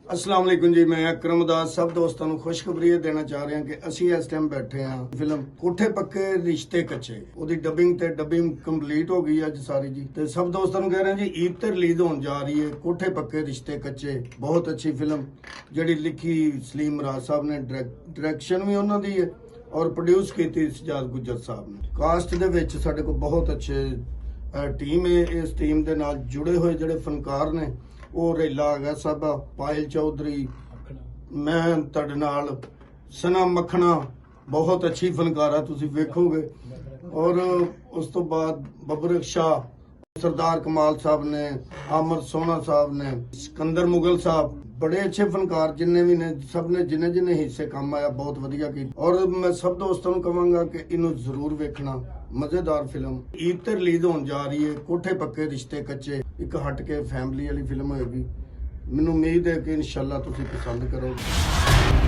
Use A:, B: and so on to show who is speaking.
A: अस्सलाम वालेकुम जी। मैं अकरम दास सब दोस्तों को खुशखबरी देना चाह रहा कि असी इस टाइम बैठे हाँ फिल्म कोठे पक्के रिश्ते कच्चे ओदी डबिंग कंप्लीट हो गई अज सारी जी। ते सब दोस्तों को कह रहे हैं जी ईद ते रिलीज होने जा रही है कोठे पक्के रिश्ते कच्चे। बहुत अच्छी फिल्म जड़ी लिखी सलीम राज साहब ने, डायरेक्शन भी उन्होंने दी है और प्रोड्यूस की सजाद गुज्जर साहब ने। कास्ट दे विच साडे को बहुत अच्छे टीम है। इस टीम के नाल जुड़े हुए जड़े फनकार ने वो रेला आ गया साहबा, पायल चौधरी, मैं तुहाडे नाल सना मखना, बहुत अच्छी फनकारा तुसीं वेखोगे। और उस तो बाद बबर शाह, सरदार कमाल साहब ने, आमर सोना साहब ने, सिकंदर मुगल साहब, बड़े अच्छे फनकार जिन्ने भी ने, सब ने जिन्ने जिन्ने हिस्से काम आया बहुत वधिया की। और मैं सब दोस्तों को कहूँगा कि इन्हू जरूर वेखना, मजेदार फिल्म ईद ते रिलीज होने जा रही है। कोठे पक्के रिश्ते कच्चे एक हट के फैमिली वाली फिल्म होगी। मैनू उम्मीद है कि इंशाल्लाह तुसीं पसंद करोगे।